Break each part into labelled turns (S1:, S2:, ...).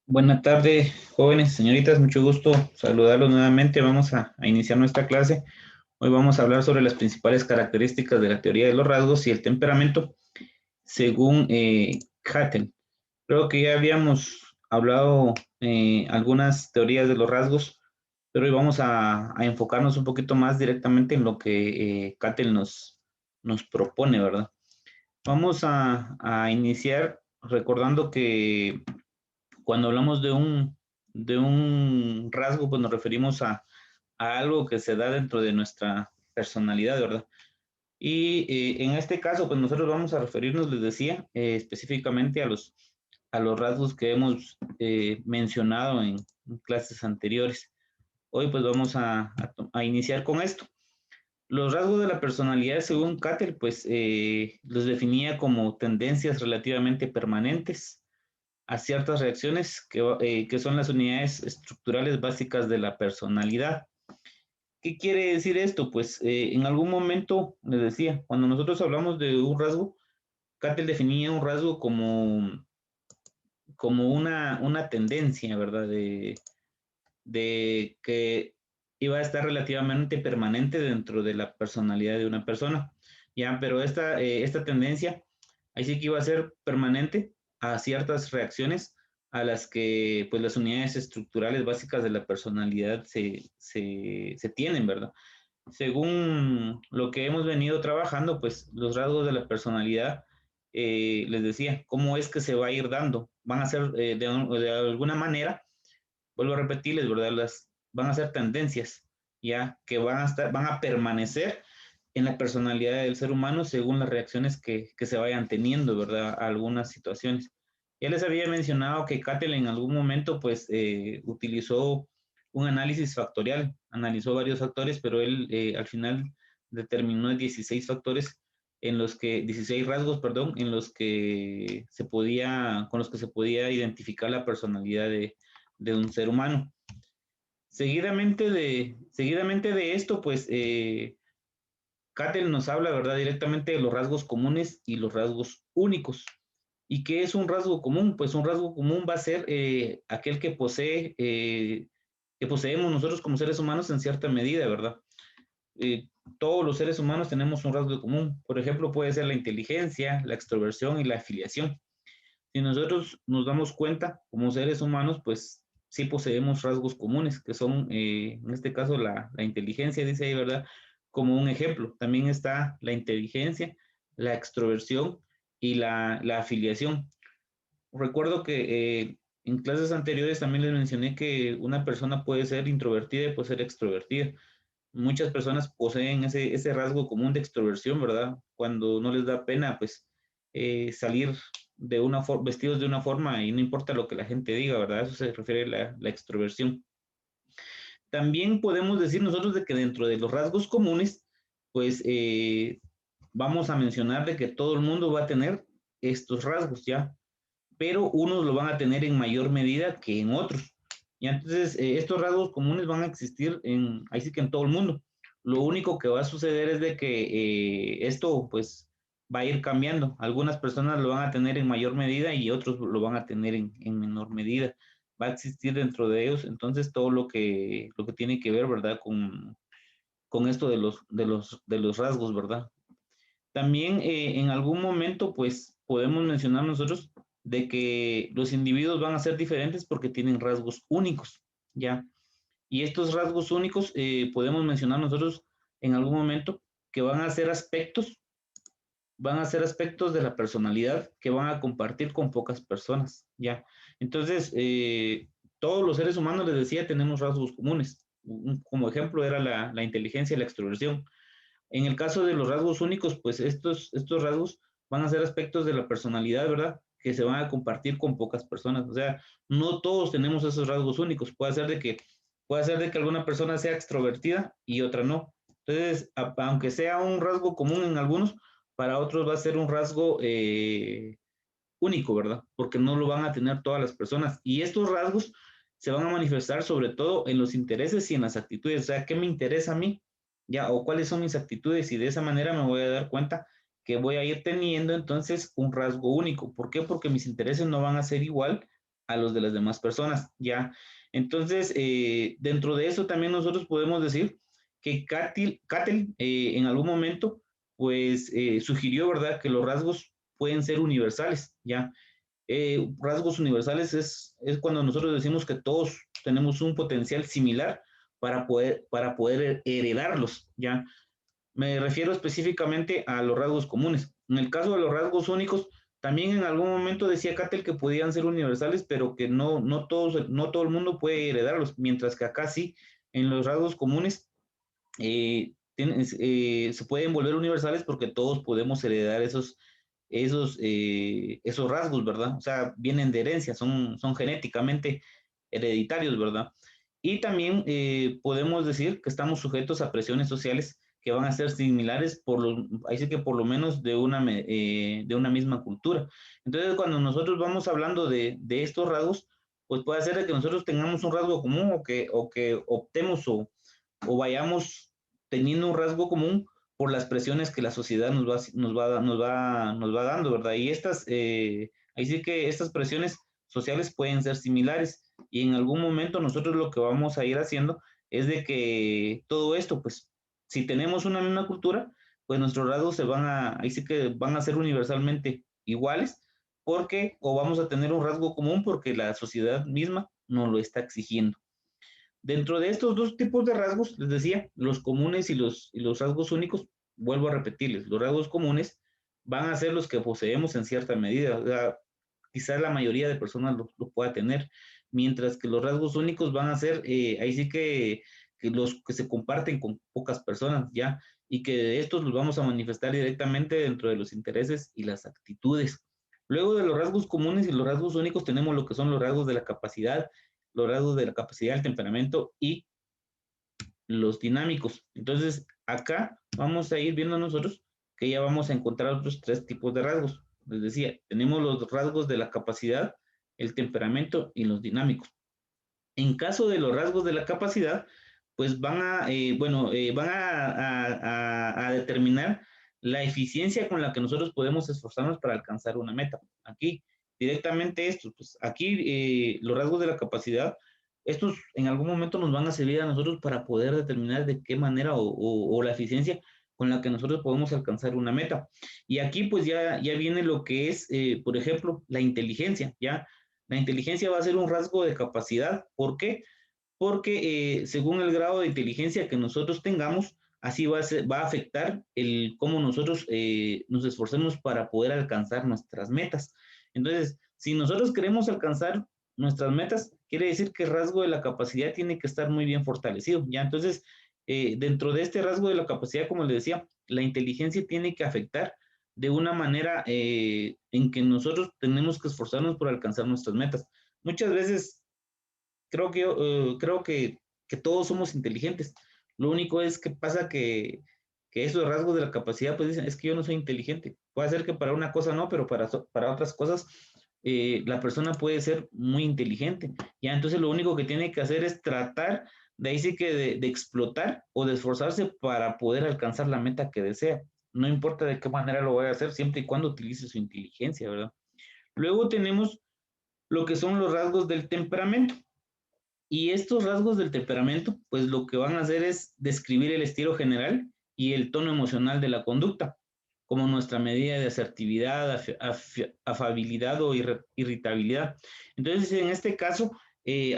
S1: Buenas tardes, jóvenes, señoritas, mucho gusto saludarlos nuevamente. Vamos a iniciar nuestra clase. Hoy vamos a hablar sobre las principales características de la teoría de los rasgos y el temperamento según Hattel. Creo que ya habíamos hablado algunas teorías de los rasgos, pero hoy vamos a enfocarnos un poquito más directamente en lo que Hattel nos propone, ¿verdad? Vamos a iniciar recordando que cuando hablamos de un rasgo, pues nos referimos a algo que se da dentro de nuestra personalidad, ¿verdad? Y en este caso, pues nosotros vamos a referirnos, les decía, específicamente a los rasgos que hemos mencionado en clases anteriores. Hoy pues vamos a iniciar con esto. Los rasgos de la personalidad, según Cattell, pues los definía como tendencias relativamente permanentes a ciertas reacciones que son las unidades estructurales básicas de la personalidad. ¿Qué quiere decir esto? Pues en algún momento, les decía, cuando nosotros hablamos de un rasgo, Cattell definía un rasgo como una tendencia, ¿verdad? De que iba a estar relativamente permanente dentro de la personalidad de una persona. Ya, pero esta tendencia, ahí sí que iba a ser permanente a ciertas reacciones a las que pues las unidades estructurales básicas de la personalidad se tienen, ¿verdad? Según lo que hemos venido trabajando, pues los rasgos de la personalidad, les decía, cómo es que se va a ir dando. Van a ser de alguna manera, vuelvo a repetirles, ¿verdad? Van a ser tendencias, ya que van a permanecer en la personalidad del ser humano según las reacciones que se vayan teniendo, ¿verdad? A algunas situaciones. Ya les había mencionado que Cattell en algún momento, pues, utilizó un análisis factorial, analizó varios factores, pero él al final determinó 16 factores 16 rasgos, perdón, en los que con los que se podía identificar la personalidad de un ser humano. Seguidamente de esto, pues Cattell nos habla, ¿verdad?, directamente de los rasgos comunes y los rasgos únicos. ¿Y qué es un rasgo común? Pues un rasgo común va a ser aquel que poseemos nosotros como seres humanos en cierta medida, ¿verdad? Eh, todos los seres humanos tenemos un rasgo común. Por ejemplo, puede ser la inteligencia, la extroversión y la afiliación. Si nosotros nos damos cuenta como seres humanos, pues sí poseemos rasgos comunes, que son, en este caso, la inteligencia, dice ahí, ¿verdad? Como un ejemplo. También está la inteligencia, la extroversión y la afiliación. Recuerdo que en clases anteriores también les mencioné que una persona puede ser introvertida y puede ser extrovertida. Muchas personas poseen ese rasgo común de extroversión, ¿verdad? Cuando no les da pena, pues, salir vestidos de una forma y no importa lo que la gente diga, ¿verdad? Eso se refiere a la extroversión. También podemos decir nosotros de que dentro de los rasgos comunes, pues, vamos a mencionar de que todo el mundo va a tener estos rasgos, ¿ya? Pero unos lo van a tener en mayor medida que en otros. Y entonces estos rasgos comunes van a existir ahí sí que en todo el mundo. Lo único que va a suceder es de que esto pues va a ir cambiando. Algunas personas lo van a tener en mayor medida y otros lo van a tener en menor medida. Va a existir dentro de ellos, entonces todo lo que tiene que ver, ¿verdad? Con esto de los rasgos, ¿verdad? También en algún momento, pues, podemos mencionar nosotros de que los individuos van a ser diferentes porque tienen rasgos únicos, ¿ya? Y estos rasgos únicos podemos mencionar nosotros en algún momento que van a ser aspectos de la personalidad que van a compartir con pocas personas, ¿ya? Entonces, todos los seres humanos, les decía, tenemos rasgos comunes. Como ejemplo era la inteligencia y la extroversión. En el caso de los rasgos únicos, pues estos rasgos van a ser aspectos de la personalidad, ¿verdad? Que se van a compartir con pocas personas. O sea, no todos tenemos esos rasgos únicos. Puede ser de que alguna persona sea extrovertida y otra no. Entonces, aunque sea un rasgo común en algunos, para otros va a ser un rasgo único, ¿verdad? Porque no lo van a tener todas las personas. Y estos rasgos se van a manifestar sobre todo en los intereses y en las actitudes. O sea, ¿qué me interesa a mí? Ya, o cuáles son mis actitudes. Y de esa manera me voy a dar cuenta que voy a ir teniendo entonces un rasgo único. ¿Por qué? Porque mis intereses no van a ser igual a los de las demás personas, ¿ya? Entonces, dentro de eso también nosotros podemos decir que Cattell en algún momento, pues, sugirió, ¿verdad?, que los rasgos pueden ser universales, ¿ya? Rasgos universales es cuando nosotros decimos que todos tenemos un potencial similar para poder heredarlos, ¿ya? Me refiero específicamente a los rasgos comunes. En el caso de los rasgos únicos, también en algún momento decía Cattell que podían ser universales, pero que no todo el mundo puede heredarlos, mientras que acá sí, en los rasgos comunes se pueden volver universales porque todos podemos heredar esos rasgos, ¿verdad? O sea, vienen de herencia, son genéticamente hereditarios, ¿verdad? Y también podemos decir que estamos sujetos a presiones sociales que van a ser similares, ahí sí que por lo menos de una misma cultura. Entonces, cuando nosotros vamos hablando de estos rasgos, pues puede ser que nosotros tengamos un rasgo común o que optemos o vayamos teniendo un rasgo común por las presiones que la sociedad nos va dando, ¿verdad? Y ahí sí que estas presiones sociales pueden ser similares y en algún momento nosotros lo que vamos a ir haciendo es de que todo esto, pues, si tenemos una misma cultura, pues nuestros rasgos ahí sí que van a ser universalmente iguales, o vamos a tener un rasgo común porque la sociedad misma nos lo está exigiendo. Dentro de estos dos tipos de rasgos, les decía, los comunes y los rasgos únicos, vuelvo a repetirles, los rasgos comunes van a ser los que poseemos en cierta medida. O sea, quizás la mayoría de personas lo pueda tener, mientras que los rasgos únicos van a ser, ahí sí que los que se comparten con pocas personas, ¿ya? Y que de estos los vamos a manifestar directamente dentro de los intereses y las actitudes. Luego de los rasgos comunes y los rasgos únicos tenemos lo que son los rasgos de la capacidad, los rasgos de la capacidad, el temperamento y los dinámicos. Entonces, acá vamos a ir viendo nosotros que ya vamos a encontrar otros tres tipos de rasgos. Les decía, tenemos los rasgos de la capacidad, el temperamento y los dinámicos. En caso de los rasgos de la capacidad, pues van a determinar la eficiencia con la que nosotros podemos esforzarnos para alcanzar una meta. Aquí, directamente estos, pues aquí los rasgos de la capacidad, estos en algún momento nos van a servir a nosotros para poder determinar de qué manera o la eficiencia con la que nosotros podemos alcanzar una meta. Y aquí pues ya viene lo que es, por ejemplo, la inteligencia, ¿ya? La inteligencia va a ser un rasgo de capacidad. ¿Por qué? Porque según el grado de inteligencia que nosotros tengamos, así va a afectar cómo nosotros nos esforcemos para poder alcanzar nuestras metas. Entonces, si nosotros queremos alcanzar nuestras metas, quiere decir que el rasgo de la capacidad tiene que estar muy bien fortalecido, ¿ya? Entonces, dentro de este rasgo de la capacidad, como les decía, la inteligencia tiene que afectar de una manera en que nosotros tenemos que esforzarnos por alcanzar nuestras metas. Muchas veces creo que todos somos inteligentes. Lo único es que pasa que esos rasgos de la capacidad, pues dicen, es que yo no soy inteligente. Puede ser que para una cosa no, pero para otras cosas la persona puede ser muy inteligente. Ya, entonces lo único que tiene que hacer es tratar de ahí sí que de explotar o de esforzarse para poder alcanzar la meta que desea. No importa de qué manera lo vaya a hacer, siempre y cuando utilice su inteligencia, ¿verdad? Luego tenemos lo que son los rasgos del temperamento. Y estos rasgos del temperamento, pues lo que van a hacer es describir el estilo general y el tono emocional de la conducta, como nuestra medida de asertividad, afabilidad o irritabilidad. Entonces, en este caso,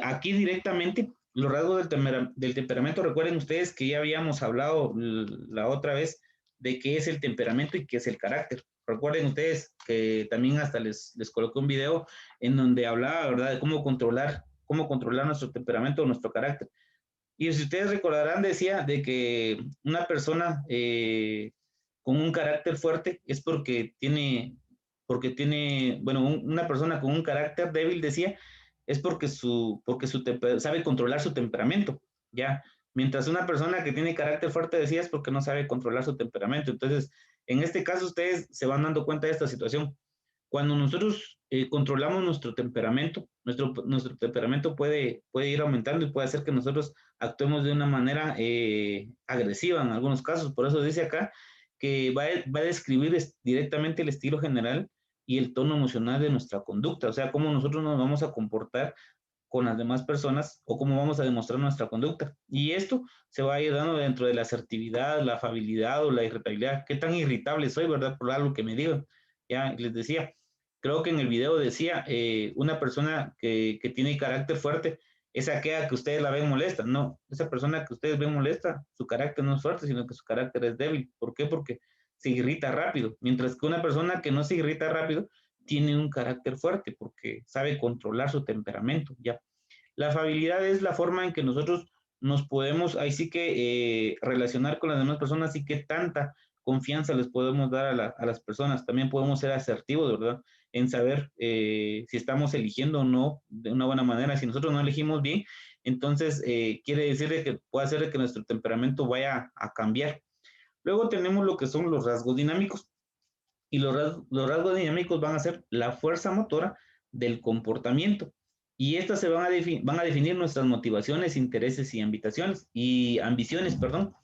S1: aquí directamente, los rasgos del temperamento, recuerden ustedes que ya habíamos hablado la otra vez de qué es el temperamento y qué es el carácter. Recuerden ustedes que también hasta les coloqué un video en donde hablaba, ¿verdad?, de cómo controlar nuestro temperamento o nuestro carácter. Y si ustedes recordarán, decía de que una persona con un carácter fuerte es bueno, una persona con un carácter débil, decía, es porque sabe controlar su temperamento, ¿ya? Mientras una persona que tiene carácter fuerte, decía, es porque no sabe controlar su temperamento. Entonces, en este caso, ustedes se van dando cuenta de esta situación. Cuando nosotros controlamos nuestro temperamento, nuestro temperamento puede ir aumentando y puede hacer que nosotros actuemos de una manera agresiva en algunos casos. Por eso dice acá que va a describir directamente el estilo general y el tono emocional de nuestra conducta, o sea, cómo nosotros nos vamos a comportar con las demás personas o cómo vamos a demostrar nuestra conducta. Y esto se va a ir dando dentro de la asertividad, la afabilidad o la irritabilidad. ¿Qué tan irritable soy, verdad? Por algo que me digan. Ya les decía, creo que en el video decía, una persona que tiene carácter fuerte es aquella que ustedes la ven molesta. No, esa persona que ustedes ven molesta, su carácter no es fuerte, sino que su carácter es débil. ¿Por qué? Porque se irrita rápido. Mientras que una persona que no se irrita rápido tiene un carácter fuerte porque sabe controlar su temperamento. Ya. La afabilidad es la forma en que nosotros nos podemos, ahí sí que relacionar con las demás personas y qué tanta confianza les podemos dar a las personas. También podemos ser asertivos, ¿verdad? En saber si estamos eligiendo o no de una buena manera. Si nosotros no elegimos bien, entonces quiere decir que puede hacer que nuestro temperamento vaya a cambiar. Luego tenemos lo que son los rasgos dinámicos. Y los rasgos dinámicos van a ser la fuerza motora del comportamiento. Y estas se van a definir nuestras motivaciones, intereses y ambiciones, perdón.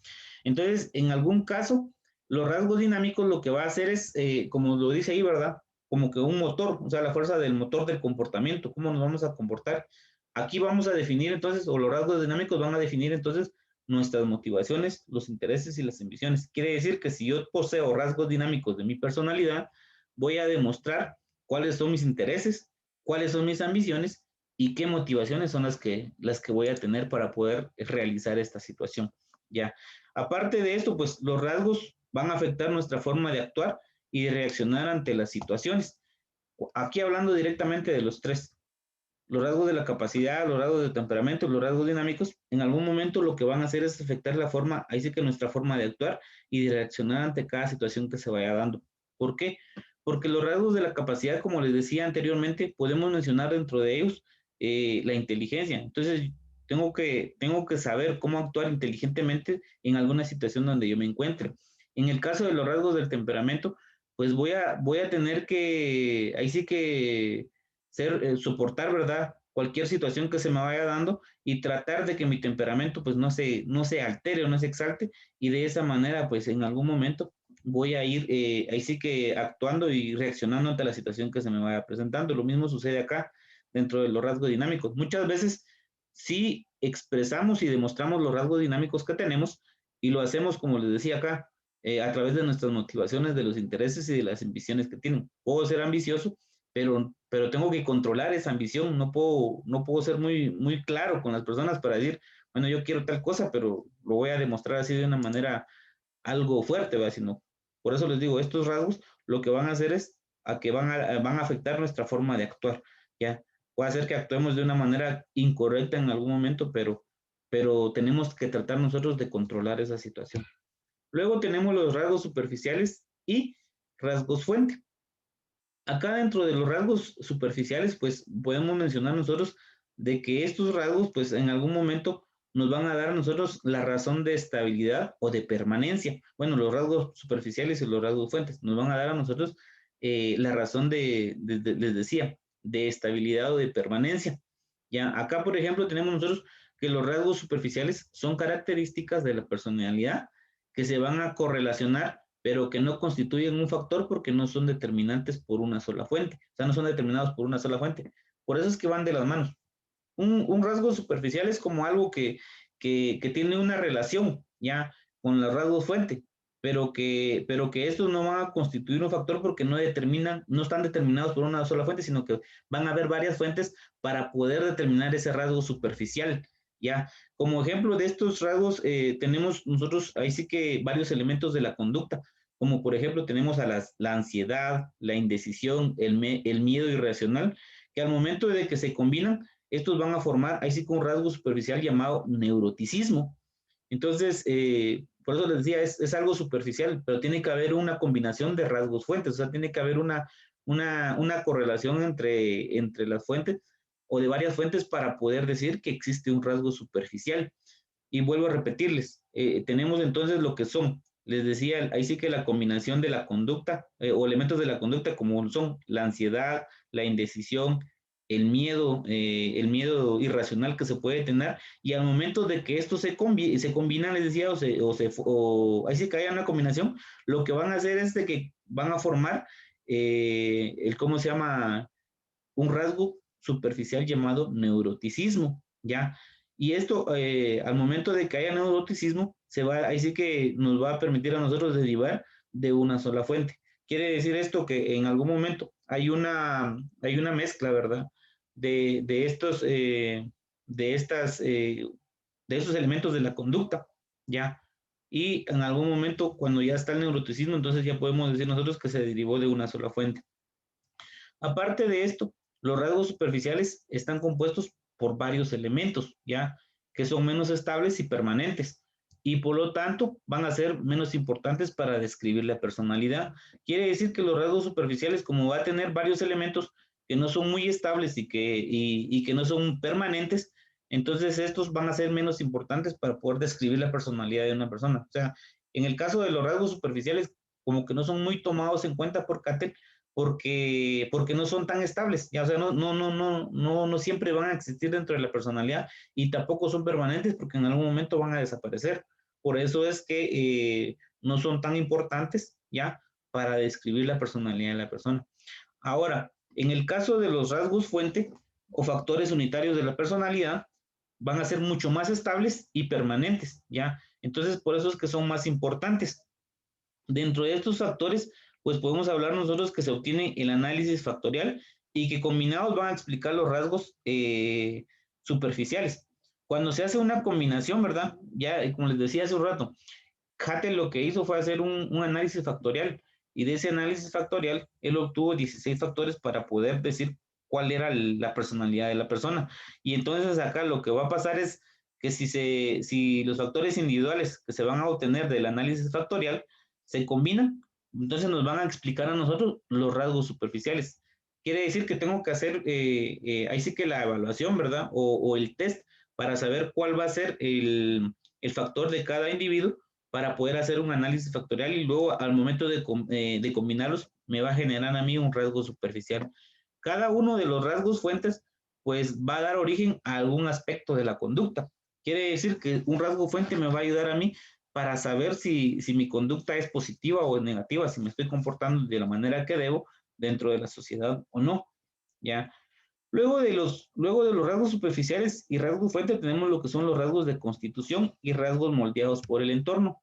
S1: Entonces, en algún caso, los rasgos dinámicos lo que va a hacer es, como lo dice ahí, ¿verdad? Como que un motor, o sea, la fuerza del motor del comportamiento, cómo nos vamos a comportar. Aquí vamos a definir entonces, o los rasgos dinámicos van a definir entonces nuestras motivaciones, los intereses y las ambiciones. Quiere decir que si yo poseo rasgos dinámicos de mi personalidad, voy a demostrar cuáles son mis intereses, cuáles son mis ambiciones y qué motivaciones son las que voy a tener para poder realizar esta situación. Ya. Aparte de esto, pues los rasgos van a afectar nuestra forma de actuar y de reaccionar ante las situaciones. Aquí hablando directamente de los tres, los rasgos de la capacidad, los rasgos de temperamento, los rasgos dinámicos, en algún momento lo que van a hacer es afectar la forma, ahí sí que nuestra forma de actuar y de reaccionar ante cada situación que se vaya dando. ¿Por qué? Porque los rasgos de la capacidad, como les decía anteriormente, podemos mencionar dentro de ellos la inteligencia. Entonces, tengo que saber cómo actuar inteligentemente en alguna situación donde yo me encuentre. En el caso de los rasgos del temperamento, pues voy a tener que, ahí sí que soportar, ¿verdad? Cualquier situación que se me vaya dando y tratar de que mi temperamento pues no se altere o no se exalte y de esa manera pues en algún momento voy a ir ahí sí que actuando y reaccionando ante la situación que se me vaya presentando. Lo mismo sucede acá dentro de los rasgos dinámicos. Muchas veces sí expresamos y demostramos los rasgos dinámicos que tenemos y lo hacemos, como les decía acá, a través de nuestras motivaciones, de los intereses y de las ambiciones que tienen. Puedo ser ambicioso, pero tengo que controlar esa ambición, no puedo ser muy claro con las personas para decir, bueno, yo quiero tal cosa, pero lo voy a demostrar así de una manera algo fuerte, ¿verdad? Sino, por eso les digo, estos rasgos lo que van a hacer es van a afectar nuestra forma de actuar, ¿ya? Puede ser que actuemos de una manera incorrecta en algún momento, pero tenemos que tratar nosotros de controlar esa situación. Luego tenemos los rasgos superficiales y rasgos fuente. Acá dentro de los rasgos superficiales, pues podemos mencionar nosotros de que estos rasgos, pues en algún momento nos van a dar a nosotros la razón de estabilidad o de permanencia. Bueno, los rasgos superficiales y los rasgos fuentes nos van a dar a nosotros la razón les decía, de estabilidad o de permanencia. Ya, acá, por ejemplo, tenemos nosotros que los rasgos superficiales son características de la personalidad que se van a correlacionar pero que no constituyen un factor porque no son determinantes por una sola fuente, o sea, no son determinados por una sola fuente. Por eso es que van de las manos. Un rasgo superficial es como algo que tiene una relación ya con los rasgos fuente, pero que estos no van a constituir un factor porque no están determinados por una sola fuente, sino que van a haber varias fuentes para poder determinar ese rasgo superficial. Ya, como ejemplo de estos rasgos, tenemos nosotros ahí sí que varios elementos de la conducta, como por ejemplo tenemos la ansiedad, la indecisión, el miedo irracional, que al momento de que se combinan, estos van a formar ahí sí que un rasgo superficial llamado neuroticismo. Entonces, por eso les decía, es algo superficial, pero tiene que haber una combinación de rasgos fuentes, o sea, tiene que haber una correlación entre las fuentes o de varias fuentes para poder decir que existe un rasgo superficial. Y vuelvo a repetirles, tenemos entonces lo que son, les decía, ahí sí que la combinación de la conducta o elementos de la conducta como son la ansiedad, la indecisión, el miedo irracional que se puede tener, y al momento de que esto se combinan, les decía, o ahí sí que haya una combinación, lo que van a hacer es de que van a formar ¿cómo se llama? Un rasgo superficial llamado neuroticismo, ¿ya? Y esto, al momento de que haya neuroticismo, ahí sí que nos va a permitir a nosotros derivar de una sola fuente. Quiere decir esto que en algún momento hay una mezcla, ¿verdad? De estos, de estas, de esos elementos de la conducta, ¿ya? Y en algún momento, cuando ya está el neuroticismo, entonces ya podemos decir nosotros que se derivó de una sola fuente. Aparte de esto, los rasgos superficiales están compuestos por varios elementos, ¿ya? Que son menos estables y permanentes, y por lo tanto van a ser menos importantes para describir la personalidad. Quiere decir que los rasgos superficiales, como va a tener varios elementos que no son muy estables y que no son permanentes, entonces estos van a ser menos importantes para poder describir la personalidad de una persona. O sea, en el caso de los rasgos superficiales, como que no son muy tomados en cuenta por Cattell, porque no son tan estables, ya, o sea, no siempre van a existir dentro de la personalidad y tampoco son permanentes porque en algún momento van a desaparecer. Por eso es que no son tan importantes, ya, para describir la personalidad de la persona. Ahora, en el caso de los rasgos fuente o factores unitarios de la personalidad, van a ser mucho más estables y permanentes, ya. Entonces, por eso es que son más importantes. Dentro de estos factores, pues podemos hablar nosotros que se obtiene el análisis factorial y que combinados van a explicar los rasgos superficiales. Cuando se hace una combinación, ¿verdad? Ya, como les decía hace un rato, Cattell lo que hizo fue hacer un análisis factorial y de ese análisis factorial él obtuvo 16 factores para poder decir cuál era la personalidad de la persona. Y entonces acá lo que va a pasar es que si los factores individuales que se van a obtener del análisis factorial se combinan, entonces nos van a explicar a nosotros los rasgos superficiales. Quiere decir que tengo que hacer ahí sí que la evaluación, ¿verdad? O el test para saber cuál va a ser el factor de cada individuo para poder hacer un análisis factorial y luego al momento de combinarlos me va a generar a mí un rasgo superficial. Cada uno de los rasgos fuentes pues va a dar origen a algún aspecto de la conducta. Quiere decir que un rasgo fuente me va a ayudar a mí para saber si mi conducta es positiva o negativa, si me estoy comportando de la manera que debo dentro de la sociedad o no, ¿ya? Luego de los rasgos superficiales y rasgos fuente tenemos lo que son los rasgos de constitución y rasgos moldeados por el entorno.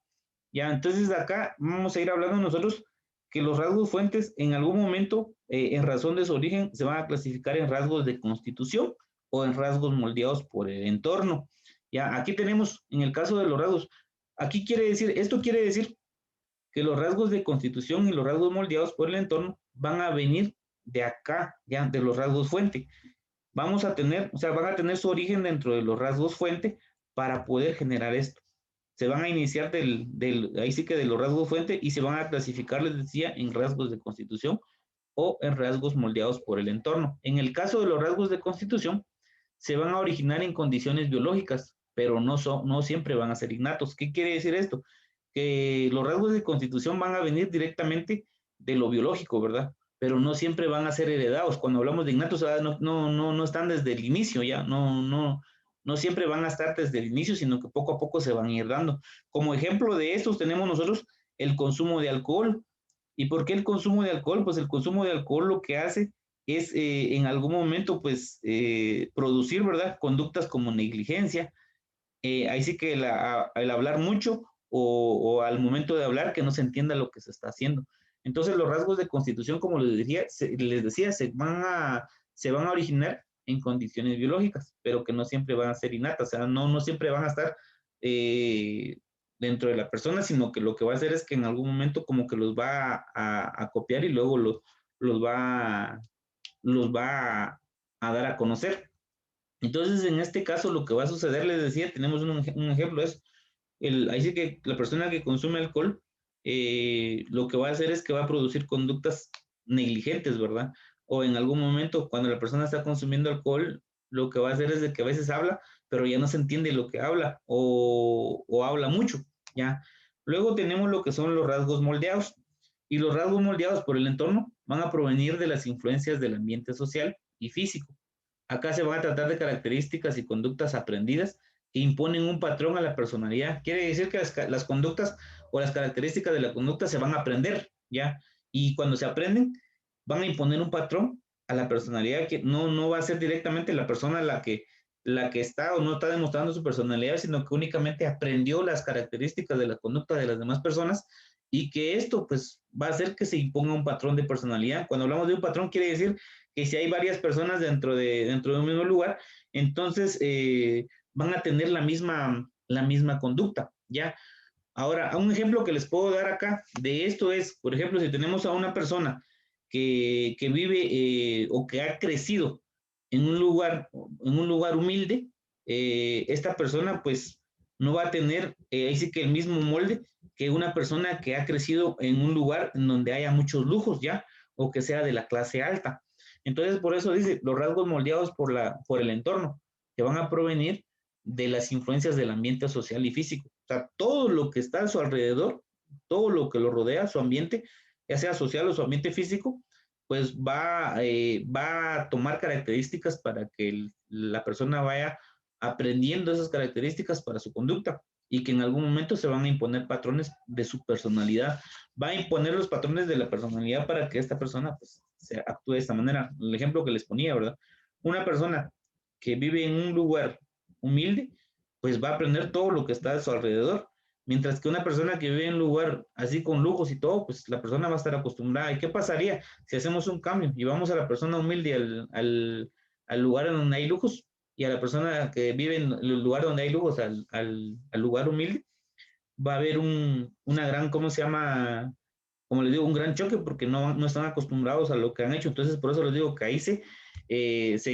S1: Ya, entonces acá vamos a ir hablando nosotros que los rasgos fuentes en algún momento, en razón de su origen, se van a clasificar en rasgos de constitución o en rasgos moldeados por el entorno. Ya, aquí tenemos, en el caso de los rasgos, esto quiere decir que los rasgos de constitución y los rasgos moldeados por el entorno van a venir de acá, ya, de los rasgos fuente. Vamos a tener, o sea, van a tener su origen dentro de los rasgos fuente para poder generar esto. Se van a iniciar ahí sí que de los rasgos fuente y se van a clasificar, les decía, en rasgos de constitución o en rasgos moldeados por el entorno. En el caso de los rasgos de constitución, se van a originar en condiciones biológicas, pero no siempre van a ser innatos. ¿Qué quiere decir esto? Que los rasgos de constitución van a venir directamente de lo biológico, ¿verdad? Pero no siempre van a ser heredados. Cuando hablamos de innatos, no están desde el inicio, ya, no siempre van a estar desde el inicio, sino que poco a poco se van a ir dando. Como ejemplo de estos tenemos nosotros el consumo de alcohol. ¿Y por qué el consumo de alcohol? Pues el consumo de alcohol lo que hace es en algún momento pues producir, ¿verdad? Conductas como negligencia. Ahí sí que el hablar mucho o al momento de hablar que no se entienda lo que se está haciendo. Entonces los rasgos de constitución, como les decía se van a originar en condiciones biológicas, pero que no siempre van a ser innatas, o sea, no siempre van a estar eh, dentro de la persona, sino que lo que va a hacer es que en algún momento como que los va a copiar y luego los los va a dar a conocer. Entonces, en este caso, lo que va a suceder, les decía, tenemos un ejemplo, es ahí sí que la persona que consume alcohol, lo que va a hacer es que va a producir conductas negligentes, ¿verdad? O en algún momento, cuando la persona está consumiendo alcohol, lo que va a hacer es de que a veces habla, pero ya no se entiende lo que habla o habla mucho, ¿ya? Luego tenemos lo que son los rasgos moldeados. Y los rasgos moldeados por el entorno van a provenir de las influencias del ambiente social y físico. Acá se van a tratar de características y conductas aprendidas que imponen un patrón a la personalidad. Quiere decir que las conductas o las características de la conducta se van a aprender, ¿ya? Y cuando se aprenden, van a imponer un patrón a la personalidad que no va a ser directamente la persona la que está o no está demostrando su personalidad, sino que únicamente aprendió las características de la conducta de las demás personas y que esto pues va a hacer que se imponga un patrón de personalidad. Cuando hablamos de un patrón quiere decir que si hay varias personas dentro de un mismo lugar, entonces van a tener la misma conducta, ¿ya? Ahora, un ejemplo que les puedo dar acá de esto es, por ejemplo, si tenemos a una persona que vive o que ha crecido en un lugar humilde, esta persona pues no va a tener, ahí sí que el mismo molde que una persona que ha crecido en un lugar en donde haya muchos lujos ya, o que sea de la clase alta. Entonces, por eso dice, los rasgos moldeados por el entorno, que van a provenir de las influencias del ambiente social y físico. O sea, todo lo que está a su alrededor, todo lo que lo rodea, su ambiente, ya sea social o su ambiente físico, pues va a tomar características para que la persona vaya aprendiendo esas características para su conducta y que en algún momento se van a imponer patrones de su personalidad. Va a imponer los patrones de la personalidad para que esta persona pues, se actúe de esta manera. El ejemplo que les ponía, ¿verdad? Una persona que vive en un lugar humilde, pues va a aprender todo lo que está a su alrededor. Mientras que una persona que vive en un lugar así con lujos y todo, pues la persona va a estar acostumbrada. ¿Y qué pasaría si hacemos un cambio y vamos a la persona humilde al lugar en donde hay lujos y a la persona que vive en el lugar donde hay lujos al lugar humilde? Va a haber una gran, ¿cómo se llama? Como les digo, un gran choque porque no están acostumbrados a lo que han hecho. Entonces, por eso les digo que ahí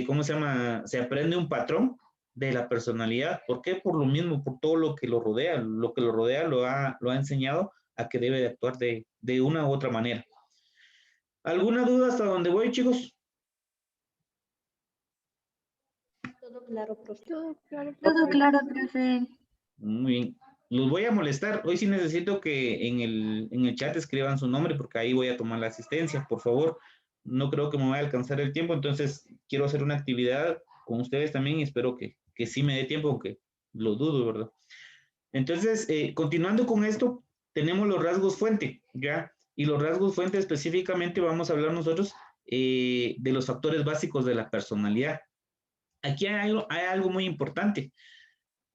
S1: ¿cómo se llama? Se aprende un patrón de la personalidad. ¿Por qué? Por lo mismo, por todo lo que lo rodea. Lo que lo rodea lo ha enseñado a que debe de actuar de una u otra manera. ¿Alguna duda hasta dónde voy, chicos?
S2: Todo claro, profe.
S3: Todo claro,
S4: Todo
S3: profe.
S4: claro, profe.
S1: Muy bien. Los voy a molestar. Hoy sí necesito que en el chat escriban su nombre porque ahí voy a tomar la asistencia, por favor. No creo que me vaya a alcanzar el tiempo, entonces quiero hacer una actividad con ustedes también y espero que sí me dé tiempo, aunque lo dudo, ¿verdad? Entonces, continuando con esto, tenemos los rasgos fuente, ¿ya? Y los rasgos fuente específicamente vamos a hablar nosotros de los factores básicos de la personalidad. Aquí hay algo muy importante.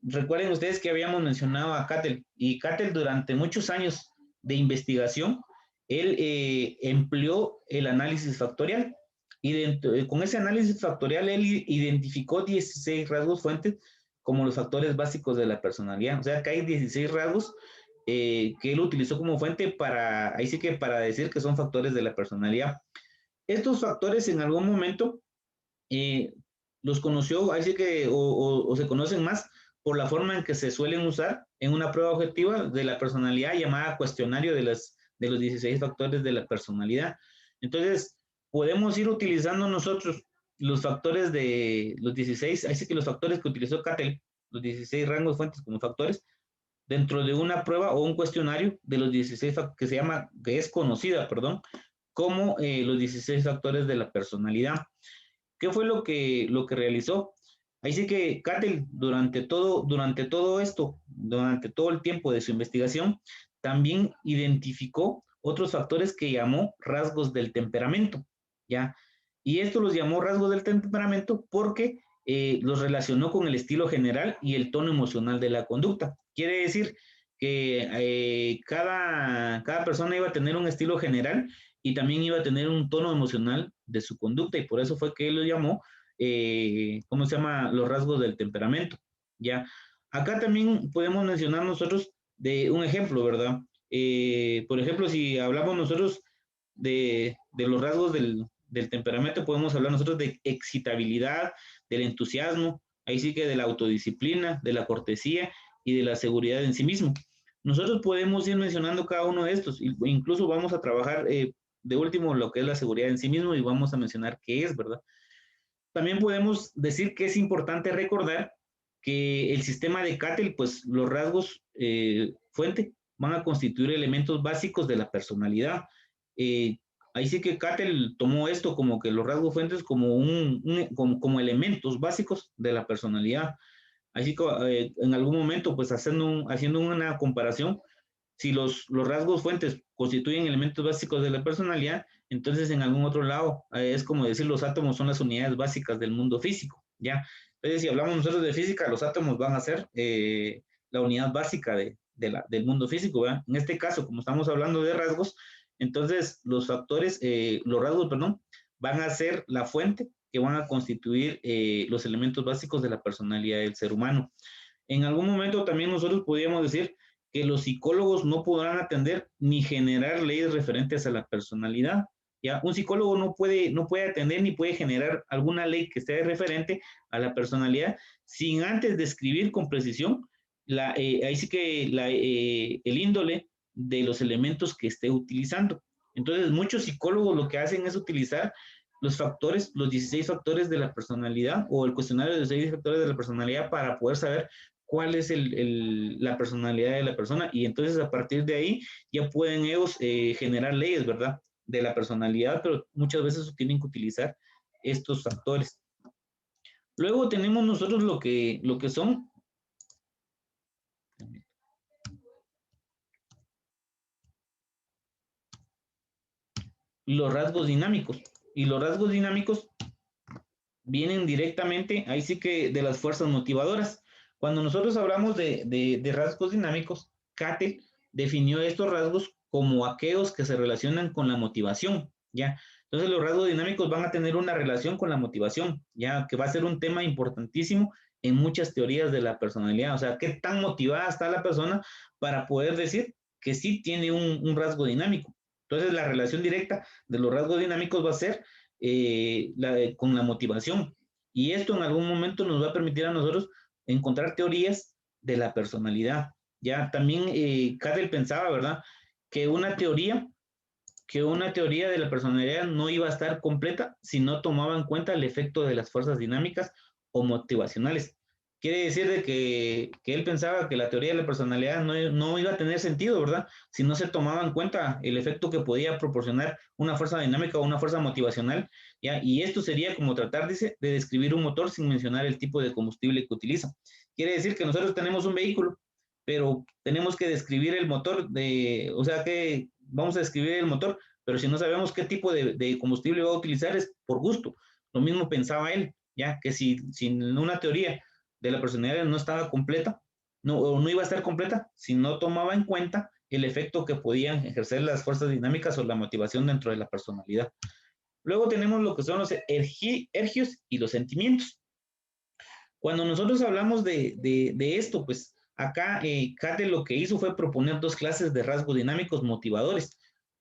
S1: Recuerden ustedes que habíamos mencionado a Cattell y Cattell durante muchos años de investigación, él empleó el análisis factorial y con ese análisis factorial él identificó 16 rasgos fuentes como los factores básicos de la personalidad. O sea que hay 16 rasgos que él utilizó como fuente ahí sí que para decir que son factores de la personalidad. Estos factores en algún momento eh, los conoció, así que, o se conocen más por la forma en que se suelen usar en una prueba objetiva de la personalidad llamada cuestionario de los 16 factores de la personalidad. Entonces, podemos ir utilizando nosotros los factores de los 16, así que los factores que utilizó Cattell, los 16 rangos fuentes como factores, dentro de una prueba o un cuestionario de los 16 que es conocida, perdón, como los 16 factores de la personalidad. ¿Qué fue lo que realizó? Ahí sí que Cattell, durante todo esto, durante todo el tiempo de su investigación, también identificó otros factores que llamó rasgos del temperamento, ¿ya? Y esto los llamó rasgos del temperamento porque los relacionó con el estilo general y el tono emocional de la conducta. Quiere decir que cada persona iba a tener un estilo general y también iba a tener un tono emocional de su conducta y por eso fue que él lo llamó, ¿cómo se llama? Los rasgos del temperamento, ¿ya? Acá también podemos mencionar nosotros de un ejemplo, ¿verdad? Por ejemplo, si hablamos nosotros de los rasgos del temperamento, podemos hablar nosotros de excitabilidad, del entusiasmo, ahí sí que de la autodisciplina, de la cortesía y de la seguridad en sí mismo. Nosotros podemos ir mencionando cada uno de estos, incluso vamos a trabajar de último lo que es la seguridad en sí mismo y vamos a mencionar qué es, ¿verdad? También podemos decir que es importante recordar que el sistema de Cattell, pues los rasgos fuente van a constituir elementos básicos de la personalidad. Eh, Ahí sí que Cattell tomó esto como que los rasgos fuentes como elementos básicos de la personalidad. Así que en algún momento, pues haciendo una comparación, si los rasgos fuentes constituyen elementos básicos de la personalidad, entonces en algún otro lado es como decir los átomos son las unidades básicas del mundo físico, ¿ya? Entonces si hablamos nosotros de física, los átomos van a ser la unidad básica del mundo físico, ¿verdad? En este caso, como estamos hablando de rasgos, entonces los factores, los rasgos, perdón, van a ser la fuente que van a constituir los elementos básicos de la personalidad del ser humano. En algún momento también nosotros podríamos decir que los psicólogos no podrán atender ni generar leyes referentes a la personalidad. ¿Ya? Un psicólogo no puede atender ni puede generar alguna ley que esté referente a la personalidad sin antes describir con precisión ahí sí que el índole de los elementos que esté utilizando. Entonces, muchos psicólogos lo que hacen es utilizar los factores, los 16 factores de la personalidad o el cuestionario de los 16 factores de la personalidad para poder saber cuál es la personalidad de la persona y entonces a partir de ahí ya pueden ellos generar leyes, ¿verdad? De la personalidad, pero muchas veces tienen que utilizar estos factores. Luego tenemos nosotros lo que son los rasgos dinámicos. Y los rasgos dinámicos vienen directamente, ahí sí que de las fuerzas motivadoras. Cuando nosotros hablamos de rasgos dinámicos, Cattell definió estos rasgos como aquellos que se relacionan con la motivación, ¿ya? Entonces los rasgos dinámicos van a tener una relación con la motivación, ¿ya? Que va a ser un tema importantísimo en muchas teorías de la personalidad. O sea, qué tan motivada está la persona para poder decir que sí tiene un rasgo dinámico. Entonces la relación directa de los rasgos dinámicos va a ser con la motivación. Y esto en algún momento nos va a permitir a nosotros encontrar teorías de la personalidad. Ya también Cattell pensaba, ¿verdad? Que una teoría de la personalidad no iba a estar completa si no tomaba en cuenta el efecto de las fuerzas dinámicas o motivacionales. Quiere decir de que él pensaba que la teoría de la personalidad no iba a tener sentido, ¿verdad? Si no se tomaba en cuenta el efecto que podía proporcionar una fuerza dinámica o una fuerza motivacional, ¿ya? Y esto sería como tratar, dice, de describir un motor sin mencionar el tipo de combustible que utiliza. Quiere decir que nosotros tenemos un vehículo, pero tenemos que describir el motor o sea que vamos a describir el motor, pero si no sabemos qué tipo de combustible va a utilizar es por gusto. Lo mismo pensaba él, ya que si una teoría de la personalidad no estaba completa, o no iba a estar completa, si no tomaba en cuenta el efecto que podían ejercer las fuerzas dinámicas o la motivación dentro de la personalidad. Luego tenemos lo que son los ergios y los sentimientos. Cuando nosotros hablamos de esto, pues acá Cattell lo que hizo fue proponer dos clases de rasgos dinámicos motivadores.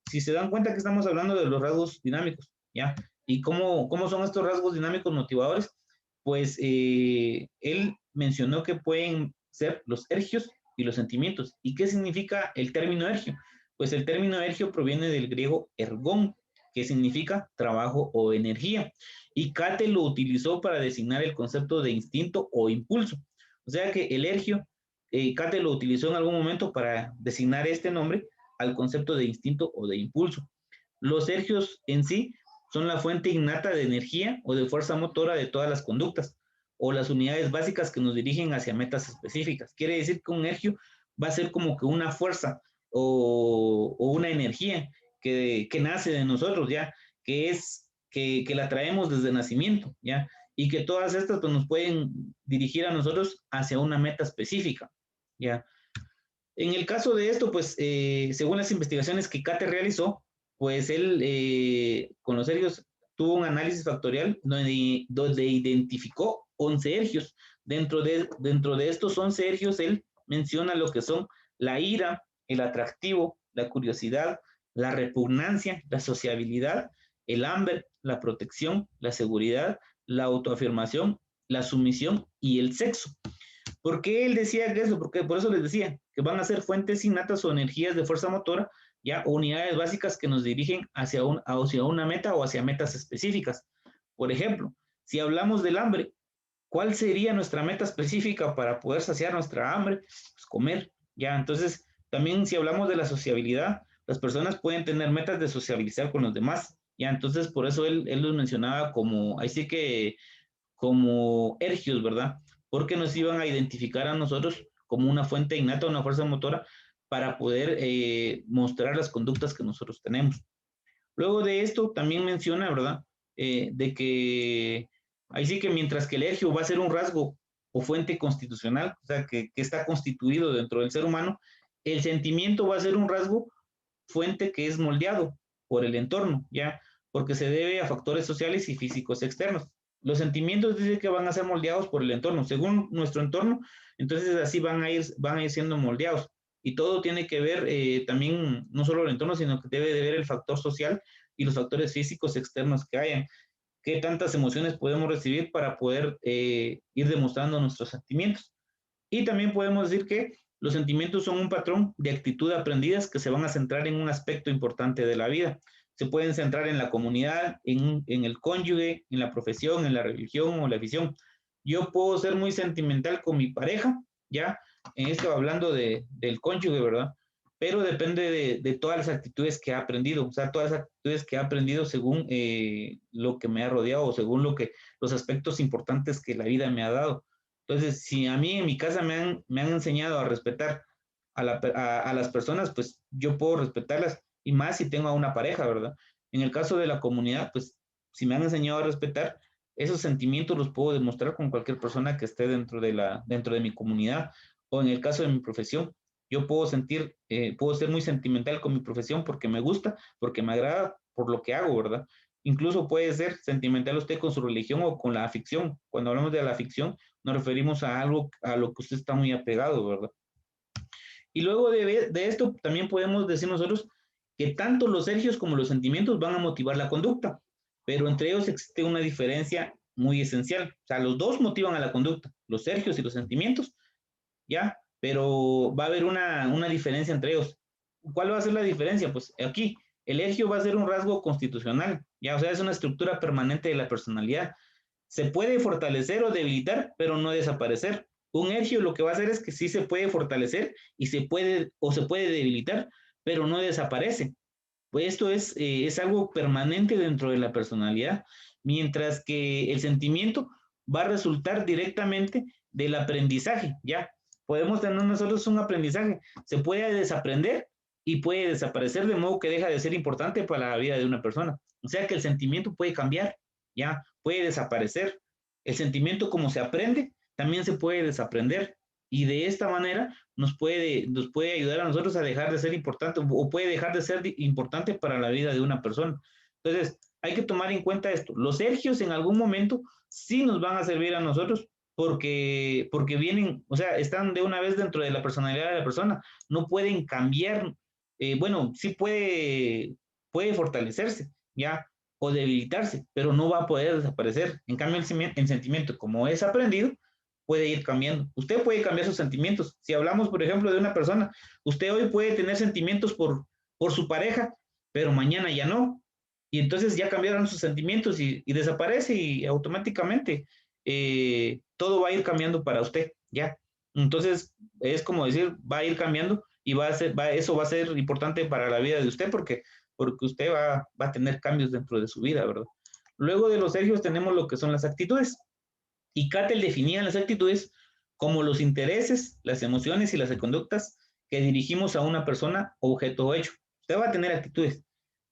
S1: Si se dan cuenta que estamos hablando de los rasgos dinámicos, ¿ya? ¿Y cómo son estos rasgos dinámicos motivadores? Pues él mencionó que pueden ser los ergios y los sentimientos. ¿Y qué significa el término ergio? Pues el término ergio proviene del griego ergón, que significa trabajo o energía. Y Cattell lo utilizó para designar el concepto de instinto o impulso. O sea que el ergio, Cattell lo utilizó en algún momento para designar este nombre al concepto de instinto o de impulso. Los ergios en sí son la fuente innata de energía o de fuerza motora de todas las conductas o las unidades básicas que nos dirigen hacia metas específicas. Quiere decir que un ergio va a ser como que una fuerza o una energía que nace de nosotros, ¿ya? Que la traemos desde nacimiento, ¿ya? Y que todas estas pues, nos pueden dirigir a nosotros hacia una meta específica, ¿ya? En el caso de esto, pues, según las investigaciones que Cattell realizó, pues él con los ergios tuvo un análisis factorial donde identificó 11 ergios. Dentro de estos 11 ergios, él menciona lo que son la ira, el atractivo, la curiosidad, la repugnancia, la sociabilidad, el hambre, la protección, la seguridad, la autoafirmación, la sumisión y el sexo. ¿Por qué él decía que eso? Porque por eso les decía que van a ser fuentes innatas o energías de fuerza motora, ya o unidades básicas que nos dirigen hacia una meta o hacia metas específicas. Por ejemplo, si hablamos del hambre, ¿cuál sería nuestra meta específica para poder saciar nuestra hambre? Pues comer, ya. Entonces, también si hablamos de la sociabilidad, las personas pueden tener metas de sociabilizar con los demás, ya. Entonces, por eso él los mencionaba como, ahí sí que como ergios, ¿verdad? Porque nos iban a identificar a nosotros como una fuente innata, una fuerza motora, para poder mostrar las conductas que nosotros tenemos. Luego de esto también menciona, ¿verdad? De que ahí sí que mientras que el ergio va a ser un rasgo o fuente constitucional, o sea, que está constituido dentro del ser humano, el sentimiento va a ser un rasgo fuente que es moldeado por el entorno, ¿ya? Porque se debe a factores sociales y físicos externos. Los sentimientos dice que van a ser moldeados por el entorno. Según nuestro entorno, entonces así van a ir siendo moldeados. Y todo tiene que ver también, no solo el entorno, sino que debe de ver el factor social y los factores físicos externos que hayan. Qué tantas emociones podemos recibir para poder ir demostrando nuestros sentimientos. Y también podemos decir que los sentimientos son un patrón de actitud aprendidas que se van a centrar en un aspecto importante de la vida. Se pueden centrar en la comunidad, en el cónyuge, en la profesión, en la religión o la visión. Yo puedo ser muy sentimental con mi pareja, ¿ya? En esto hablando del cónyuge, ¿verdad? Pero depende de todas las actitudes que ha aprendido, o sea, todas las actitudes que ha aprendido según lo que me ha rodeado o según los aspectos importantes que la vida me ha dado. Entonces, si a mí en mi casa me han enseñado a respetar a las personas, pues yo puedo respetarlas y más si tengo a una pareja, ¿verdad? En el caso de la comunidad, pues si me han enseñado a respetar, esos sentimientos los puedo demostrar con cualquier persona que esté dentro de mi comunidad o en el caso de mi profesión. Yo puedo ser muy sentimental con mi profesión porque me gusta, porque me agrada por lo que hago, ¿verdad? Incluso puede ser sentimental usted con su religión o con la ficción. Cuando hablamos de la ficción, nos referimos a algo a lo que usted está muy apegado, ¿verdad? Y luego de esto también podemos decir nosotros que tanto los sergios como los sentimientos van a motivar la conducta, pero entre ellos existe una diferencia muy esencial. O sea, los dos motivan a la conducta, los sergios y los sentimientos, ¿ya? Pero va a haber una diferencia entre ellos. ¿Cuál va a ser la diferencia? Pues aquí, el ergio va a ser un rasgo constitucional, ¿ya? O sea, es una estructura permanente de la personalidad. Se puede fortalecer o debilitar, pero no desaparecer. Un ergio lo que va a hacer es que sí se puede fortalecer y se puede debilitar, pero no desaparece. Pues esto es algo permanente dentro de la personalidad, mientras que el sentimiento va a resultar directamente del aprendizaje, ¿ya? Podemos tener nosotros un aprendizaje, se puede desaprender y puede desaparecer de modo que deja de ser importante para la vida de una persona. O sea que el sentimiento puede cambiar, ¿ya? Puede desaparecer. El sentimiento como se aprende, también se puede desaprender. Y de esta manera nos puede ayudar a nosotros a dejar de ser importante o puede dejar de ser importante para la vida de una persona. Entonces, hay que tomar en cuenta esto. Los ergios en algún momento sí nos van a servir a nosotros porque vienen, o sea, están de una vez dentro de la personalidad de la persona. No pueden cambiar. Bueno, sí puede fortalecerse, ¿ya? O debilitarse, pero no va a poder desaparecer. En cambio, el sentimiento, como es aprendido, puede ir cambiando. Usted puede cambiar sus sentimientos. Si hablamos, por ejemplo, de una persona, usted hoy puede tener sentimientos por su pareja, pero mañana ya no. Y entonces ya cambiaron sus sentimientos y desaparece y automáticamente todo va a ir cambiando para usted, ¿ya? Entonces es como decir, va a ir cambiando y eso va a ser importante para la vida de usted porque usted va a tener cambios dentro de su vida, ¿verdad? Luego de los ejes tenemos lo que son las actitudes. Y Cattell definía las actitudes como los intereses, las emociones y las conductas que dirigimos a una persona, objeto o hecho. Usted va a tener actitudes,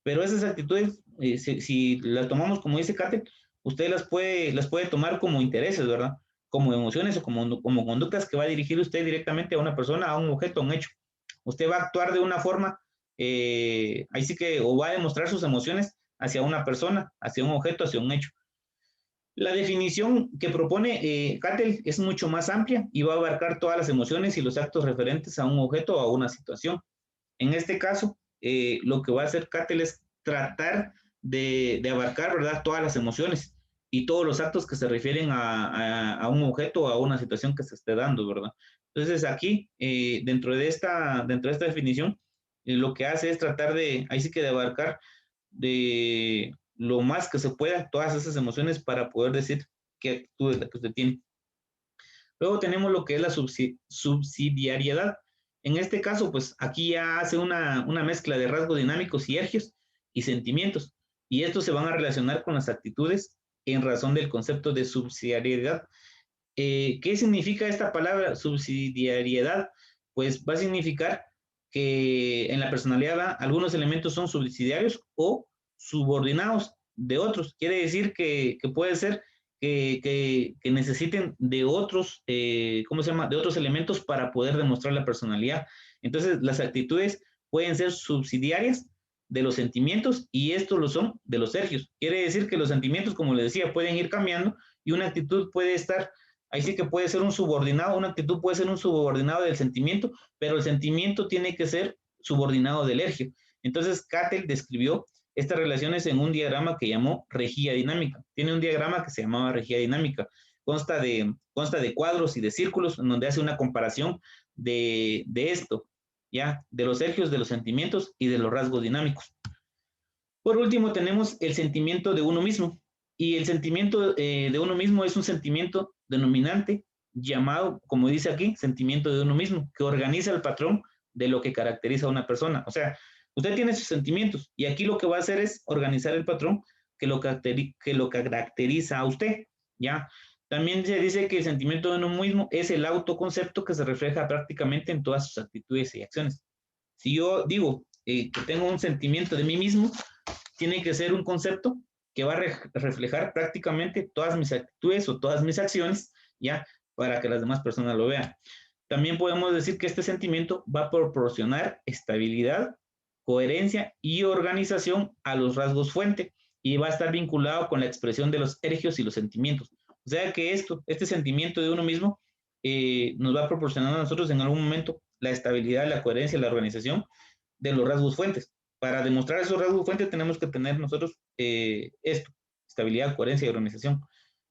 S1: pero esas actitudes, si las tomamos como dice Cattell, usted las puede tomar como intereses, ¿verdad? Como emociones o como conductas que va a dirigir usted directamente a una persona, a un objeto, a un hecho. Usted va a actuar de una forma, ahí sí que, o va a demostrar sus emociones hacia una persona, hacia un objeto, hacia un hecho. La definición que propone Cattell es mucho más amplia y va a abarcar todas las emociones y los actos referentes a un objeto o a una situación. En este caso, lo que va a hacer Cattell es tratar de abarcar, ¿verdad?, todas las emociones y todos los actos que se refieren a un objeto o a una situación que se esté dando, ¿verdad? Entonces, aquí, dentro de esta definición, lo que hace es tratar ahí sí que de abarcar de lo más que se pueda todas esas emociones para poder decir qué actitud es la que usted tiene. Luego tenemos lo que es la subsidiariedad. En este caso, pues aquí ya hace una mezcla de rasgos dinámicos y ergios y sentimientos. Y estos se van a relacionar con las actitudes en razón del concepto de subsidiariedad. ¿Qué significa esta palabra subsidiariedad? Pues va a significar que en la personalidad algunos elementos son subsidiarios o subordinados de otros. Quiere decir que puede ser que necesiten de otros, ¿cómo se llama? De otros elementos para poder demostrar la personalidad. Entonces, las actitudes pueden ser subsidiarias de los sentimientos y estos lo son de los ergios. Quiere decir que los sentimientos, como les decía, pueden ir cambiando y una actitud puede estar, ahí sí que puede ser un subordinado, una actitud puede ser un subordinado del sentimiento, pero el sentimiento tiene que ser subordinado del ergio. Entonces, Cattell describió estas relaciones en un diagrama que llamó rejilla dinámica. Tiene un diagrama que se llamaba rejilla dinámica. Consta de cuadros y de círculos en donde hace una comparación de esto, ¿ya? De los ergios, de los sentimientos y de los rasgos dinámicos. Por último, tenemos el sentimiento de uno mismo. Y el sentimiento de uno mismo es un sentimiento denominante llamado, como dice aquí, sentimiento de uno mismo, que organiza el patrón de lo que caracteriza a una persona. O sea, usted tiene sus sentimientos y aquí lo que va a hacer es organizar el patrón que lo caracteriza a usted, ¿ya? También se dice que el sentimiento de uno mismo es el autoconcepto que se refleja prácticamente en todas sus actitudes y acciones. Si yo digo que tengo un sentimiento de mí mismo, tiene que ser un concepto que va a reflejar prácticamente todas mis actitudes o todas mis acciones, ¿ya? Para que las demás personas lo vean. También podemos decir que este sentimiento va a proporcionar estabilidad, coherencia y organización a los rasgos fuente y va a estar vinculado con la expresión de los ergios y los sentimientos. O sea que este sentimiento de uno mismo nos va a proporcionar a nosotros en algún momento la estabilidad, la coherencia, la organización de los rasgos fuentes. Para demostrar esos rasgos fuentes tenemos que tener nosotros esto, estabilidad, coherencia y organización.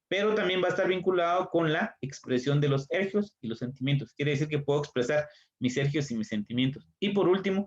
S1: Pero también va a estar vinculado con la expresión de los ergios y los sentimientos. Quiere decir que puedo expresar mis ergios y mis sentimientos. Y por último,